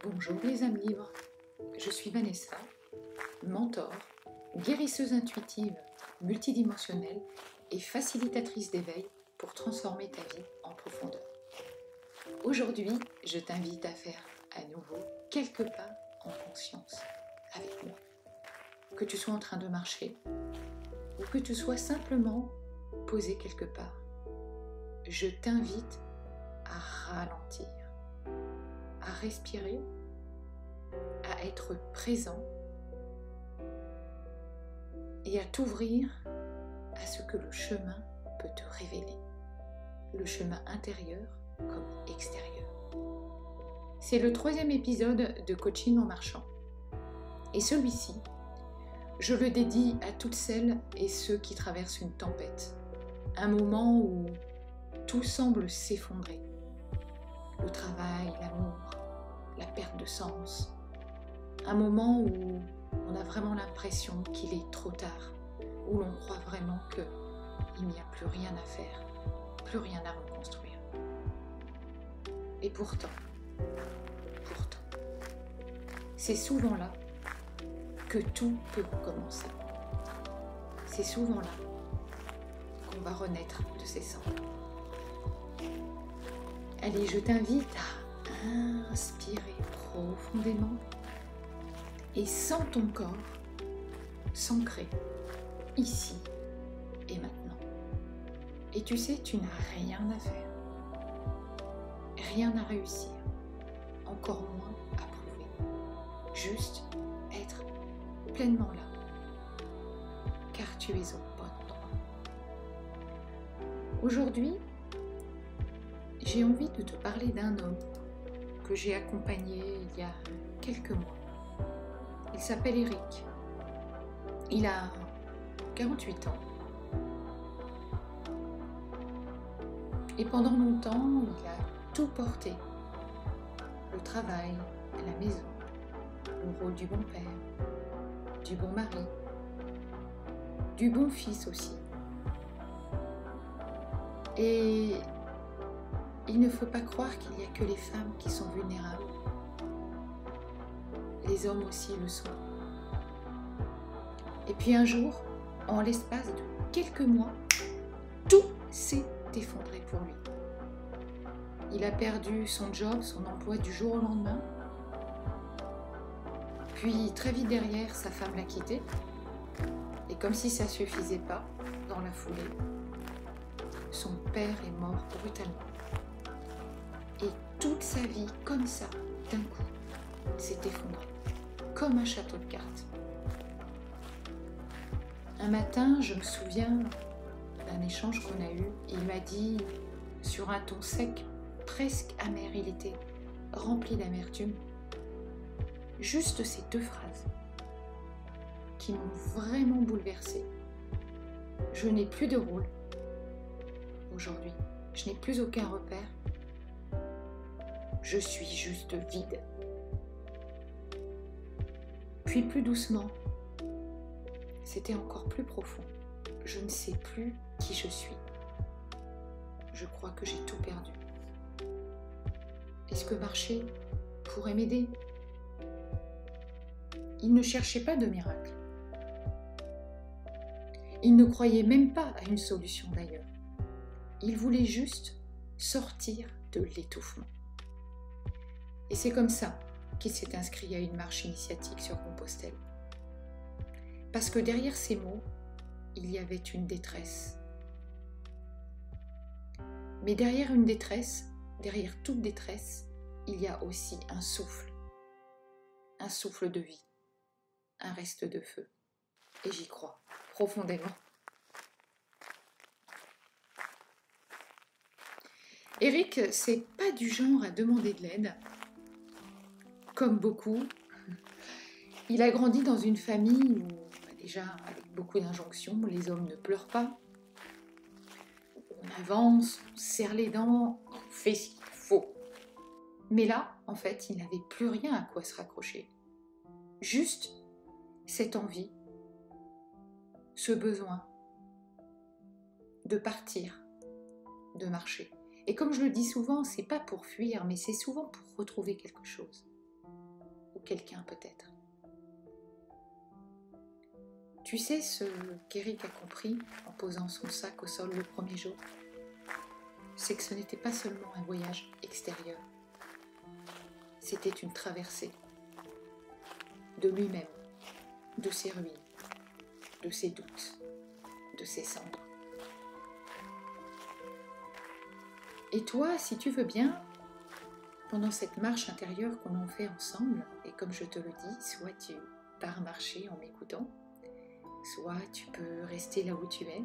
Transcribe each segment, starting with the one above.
Bonjour les âmes libres, je suis Vanessa, mentor, guérisseuse intuitive, multidimensionnelle et facilitatrice d'éveil pour transformer ta vie en profondeur. Aujourd'hui, je t'invite à faire à nouveau quelques pas en conscience avec moi. Que tu sois en train de marcher ou que tu sois simplement posé quelque part, je t'invite à ralentir, à respirer, à être présent et à t'ouvrir à ce que le chemin peut te révéler, le chemin intérieur comme extérieur. C'est le 3e épisode de Coaching en marchant. Et celui-ci, je le dédie à toutes celles et ceux qui traversent une tempête, un moment où tout semble s'effondrer. Le travail, l'amour, la perte de sens. Un moment où on a vraiment l'impression qu'il est trop tard, où l'on croit vraiment qu'il n'y a plus rien à faire, plus rien à reconstruire. Et pourtant, c'est souvent là que tout peut recommencer. C'est souvent là qu'on va renaître de ses cendres. Allez, je t'invite à inspirer profondément et sens ton corps s'ancrer ici et maintenant. Et tu sais, tu n'as rien à faire, rien à réussir, encore moins à prouver. Juste être pleinement là, car tu es au bon endroit. Aujourd'hui, j'ai envie de te parler d'un homme que j'ai accompagné il y a quelques mois. Il s'appelle Eric. Il a 48 ans. Et pendant longtemps, il a tout porté. Le travail, la maison, le rôle du bon père, du bon mari, du bon fils aussi. Et il ne faut pas croire qu'il n'y a que les femmes qui sont vulnérables. Les hommes aussi le sont. Et puis un jour, en l'espace de quelques mois, tout s'est effondré pour lui. Il a perdu son job, son emploi du jour au lendemain. Puis très vite derrière, sa femme l'a quitté. Et comme si ça ne suffisait pas, dans la foulée, son père est mort brutalement. Et toute sa vie, comme ça, d'un coup, s'est effondrée, comme un château de cartes. Un matin, je me souviens d'un échange qu'on a eu. Il m'a dit, sur un ton sec, presque amer, il était rempli d'amertume, juste ces 2 phrases qui m'ont vraiment bouleversée. Je n'ai plus de rôle aujourd'hui, je n'ai plus aucun repère, je suis juste vide. Puis plus doucement, c'était encore plus profond. Je ne sais plus qui je suis. Je crois que j'ai tout perdu. Est-ce que marcher pourrait m'aider? Il ne cherchait pas de miracle. Il ne croyait même pas à une solution d'ailleurs. Il voulait juste sortir de l'étouffement. Et c'est comme ça qu'il s'est inscrit à une marche initiatique sur Compostelle. Parce que derrière ces mots, il y avait une détresse. Mais derrière une détresse, derrière toute détresse, il y a aussi un souffle de vie, un reste de feu. Et j'y crois profondément. Eric, c'est pas du genre à demander de l'aide, comme beaucoup. Il a grandi dans une famille où, déjà avec beaucoup d'injonctions, les hommes ne pleurent pas. On avance, on serre les dents, on fait ce qu'il faut. Mais là, en fait, il n'avait plus rien à quoi se raccrocher. Juste cette envie, ce besoin de partir, de marcher. Et comme je le dis souvent, c'est pas pour fuir, mais c'est souvent pour retrouver quelque chose. quelqu'un peut-être. Tu sais ce qu'Eric a compris en posant son sac au sol le premier jour? C'est que ce n'était pas seulement un voyage extérieur, c'était une traversée de lui-même, de ses ruines, de ses doutes, de ses cendres. Et toi, si tu veux bien, pendant cette marche intérieure qu'on en fait ensemble, et comme je te le dis, soit tu pars marcher en m'écoutant, soit tu peux rester là où tu es,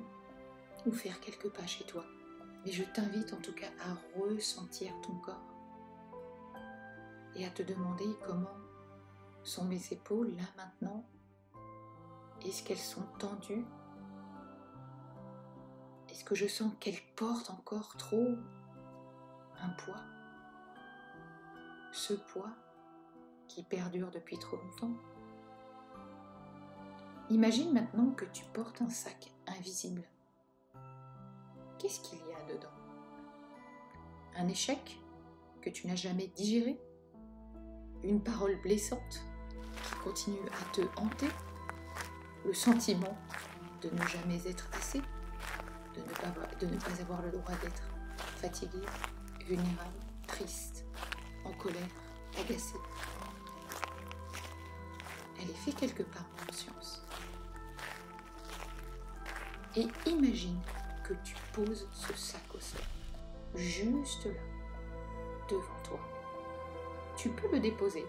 ou faire quelques pas chez toi. Mais je t'invite en tout cas à ressentir ton corps et à te demander comment sont mes épaules là maintenant. Est-ce qu'elles sont tendues? Est-ce que je sens qu'elles portent encore trop un poids? Ce poids qui perdure depuis trop longtemps. Imagine maintenant que tu portes un sac invisible. Qu'est-ce qu'il y a dedans? Un échec que tu n'as jamais digéré? Une parole blessante qui continue à te hanter? Le sentiment de ne jamais être assez? De ne pas avoir le droit d'être fatigué, vulnérable, triste, en colère, agacé? Allez, fais quelques pas en conscience. Et imagine que tu poses ce sac au sol, juste là, devant toi. Tu peux le déposer.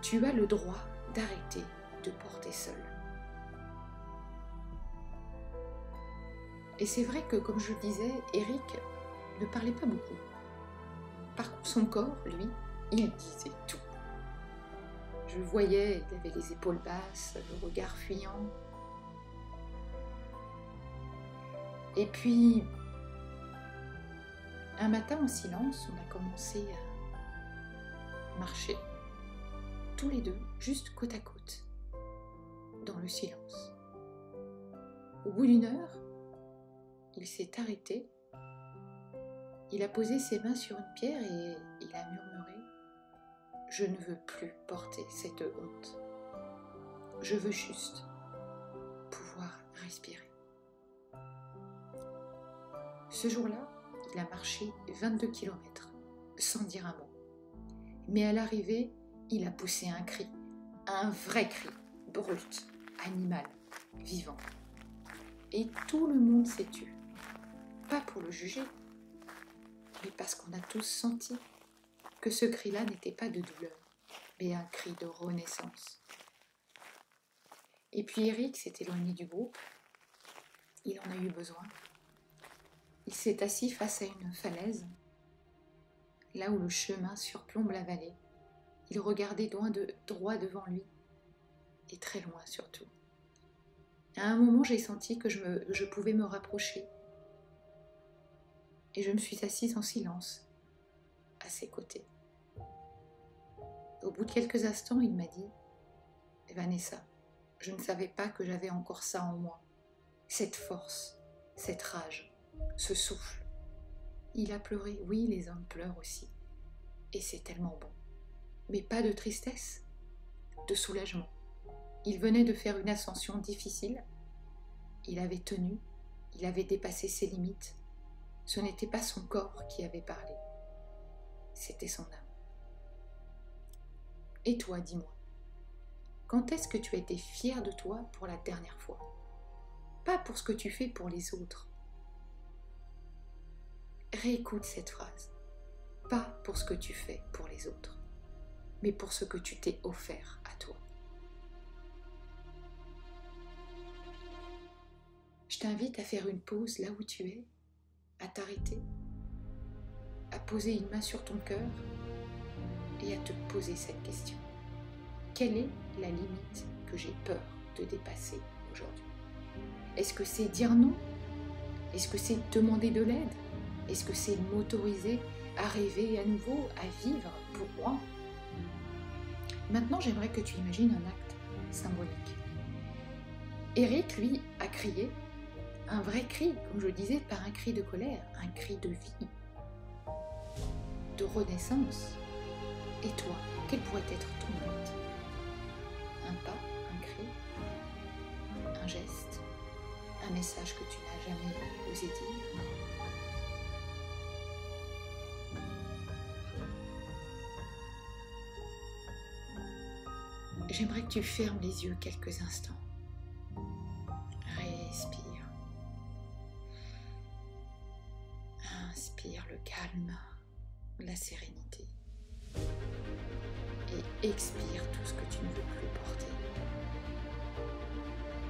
Tu as le droit d'arrêter de porter seul. Et c'est vrai que, comme je le disais, Eric ne parlait pas beaucoup. Par contre, son corps, lui, il disait tout. Je le voyais, il avait les épaules basses, le regard fuyant. Et puis, un matin en silence, on a commencé à marcher, tous les deux, juste côte à côte, dans le silence. Au bout d'une heure, il s'est arrêté, il a posé ses mains sur une pierre et il a murmuré « Je ne veux plus porter cette honte. Je veux juste pouvoir respirer. » Ce jour-là, il a marché 22 km sans dire un mot. Mais à l'arrivée, il a poussé un cri, un vrai cri, brut, animal, vivant. Et tout le monde s'est tu. Pas pour le juger, mais parce qu'on a tous senti que ce cri-là n'était pas de douleur, mais un cri de renaissance. Et puis Eric s'est éloigné du groupe, il en a eu besoin. Il s'est assis face à une falaise, là où le chemin surplombe la vallée. Il regardait droit devant lui, et très loin surtout. À un moment, j'ai senti que je pouvais me rapprocher. Et je me suis assise en silence, à ses côtés. Au bout de quelques instants, il m'a dit « Vanessa, je ne savais pas que j'avais encore ça en moi, cette force, cette rage, ce souffle. » Il a pleuré, oui, les hommes pleurent aussi. Et c'est tellement bon. Mais pas de tristesse, de soulagement. Il venait de faire une ascension difficile. Il avait tenu, il avait dépassé ses limites. Ce n'était pas son corps qui avait parlé, c'était son âme. Et toi, dis-moi, quand est-ce que tu as été fier de toi pour la dernière fois? Pas pour ce que tu fais pour les autres. Réécoute cette phrase. Pas pour ce que tu fais pour les autres, mais pour ce que tu t'es offert à toi. Je t'invite à faire une pause là où tu es, à t'arrêter, à poser une main sur ton cœur et à te poser cette question. Quelle est la limite que j'ai peur de dépasser aujourd'hui? Est-ce que c'est dire non? Est-ce que c'est demander de l'aide? Est-ce que c'est m'autoriser à rêver à nouveau, à vivre pour moi? Maintenant, j'aimerais que tu imagines un acte symbolique. Eric, lui, a crié, un vrai cri, comme je le disais, pas un cri de colère, un cri de vie, de renaissance. Et toi, quel pourrait être ton acte? Un pas, un cri, un geste, un message que tu n'as jamais osé dire? J'aimerais que tu fermes les yeux quelques instants. Respire. Inspire le calme, la sérénité. Et expire tout ce que tu ne veux plus porter.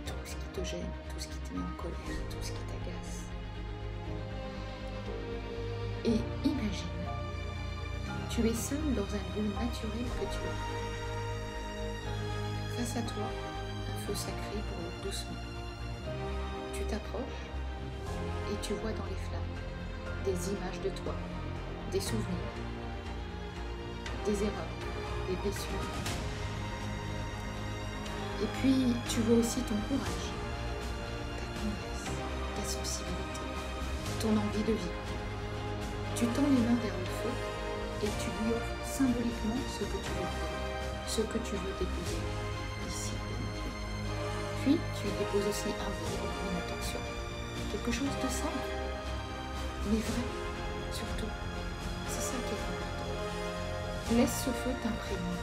Tout ce qui te gêne, tout ce qui te met en colère, tout ce qui t'agace. Et imagine, tu es seul dans un lieu naturel que tu as. Face à toi, un feu sacré brûle doucement. Tu t'approches et tu vois dans les flammes des images de toi, des souvenirs, des erreurs, des blessures. Et puis, tu vois aussi ton courage, ta tendresse, ta sensibilité, ton envie de vivre. Tu tends les mains vers le feu et tu lui offres symboliquement ce que tu veux faire, ce que tu veux déposer ici et maintenant. Puis, tu y déposes aussi un vœu, une intention, quelque chose de simple, mais vrai, surtout. C'est ça qui est important. Laisse ce feu t'imprégner.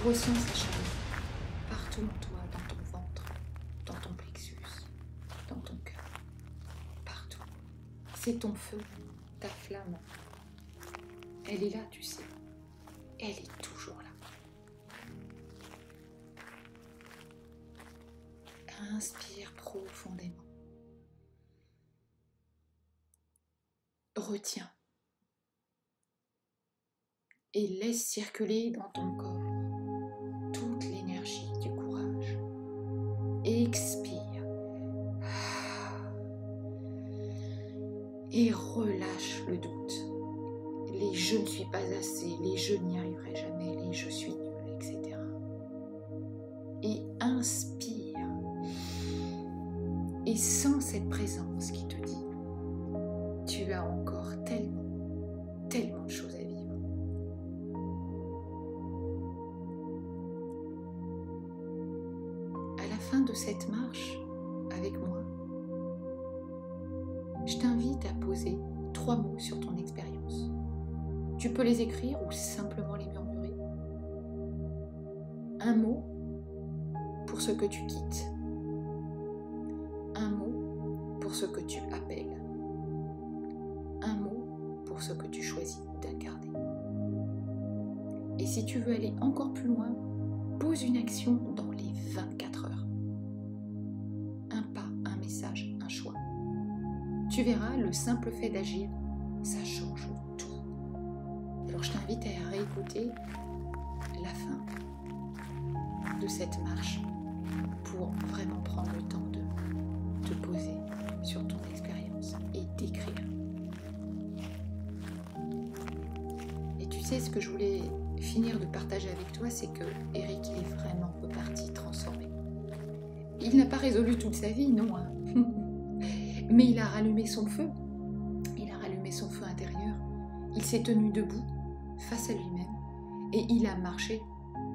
Ressens sa chaleur partout en toi, dans ton ventre, dans ton plexus, dans ton cœur, partout. C'est ton feu, ta flamme. Elle est là, tu sais. Elle est toujours là. Inspire profondément. Retiens. Et laisse circuler dans ton corps toute l'énergie du courage. Expire. Et relâche le doute. Les je ne suis pas assez, les je n'y arriverai jamais, les je suis nul, etc. Et inspire. Et sens cette présence qui te dit, tu as encore tellement de choses à vivre. À la fin de cette marche avec moi, je t'invite à poser 3 mots sur ton expérience. Tu peux les écrire ou simplement les murmurer. Un mot pour ce que tu quittes. Un mot pour ce que tu appelles. Un mot pour ce que tu choisis d'incarner. Et si tu veux aller encore plus loin, pose une action dans les 24 heures. Un pas, un message, un choix. Tu verras, le simple fait d'agir, ça change tout. Alors je t'invite à réécouter la fin de cette marche pour vraiment prendre le temps de te poser sur ton expérience et d'écrire. Et tu sais, ce que je voulais finir de partager avec toi, c'est que Eric, il est vraiment reparti transformé. Il n'a pas résolu toute sa vie, non, hein. Mais il a rallumé son feu. Il a rallumé son feu intérieur. Il s'est tenu debout face à lui-même et il a marché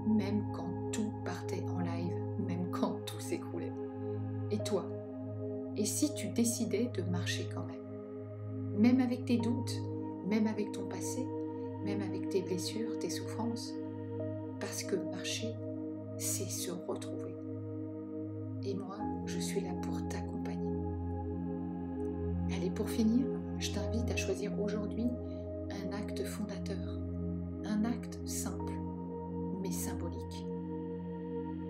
même quand tout partait en live, même quand tout s'écroulait. Et toi? Et si tu décidais de marcher quand même avec tes doutes, même avec ton passé, même avec tes blessures, tes souffrances, parce que marcher, c'est se retrouver. Et moi, je suis là pour t'accompagner. Allez, pour finir, je t'invite à choisir aujourd'hui un acte fondateur, un acte simple, mais symbolique.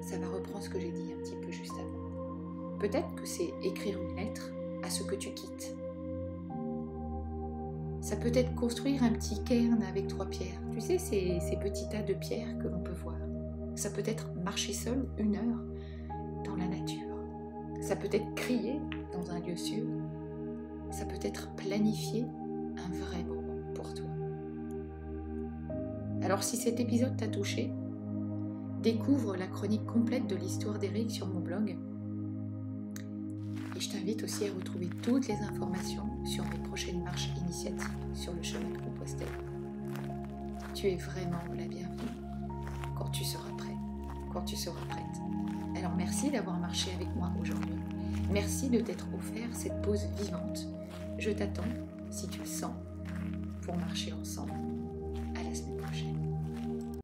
Ça va reprendre ce que j'ai dit un petit peu juste avant. Peut-être que c'est écrire une lettre à ce que tu quittes. Ça peut être construire un petit cairn avec 3 pierres. Tu sais, ces petits tas de pierres que l'on peut voir. Ça peut être marcher seul 1 heure dans la nature. Ça peut être crier dans un lieu sûr. Ça peut être planifier un vrai moment pour toi. Alors si cet épisode t'a touché, découvre la chronique complète de l'histoire d'Eric sur mon blog. Et je t'invite aussi à retrouver toutes les informations sur mes prochaines marches initiatives sur le chemin de Compostelle. Tu es vraiment la bienvenue quand tu seras prêt, quand tu seras prête. Alors merci d'avoir marché avec moi aujourd'hui. Merci de t'être offert cette pause vivante. Je t'attends, si tu le sens, pour marcher ensemble. À la semaine prochaine.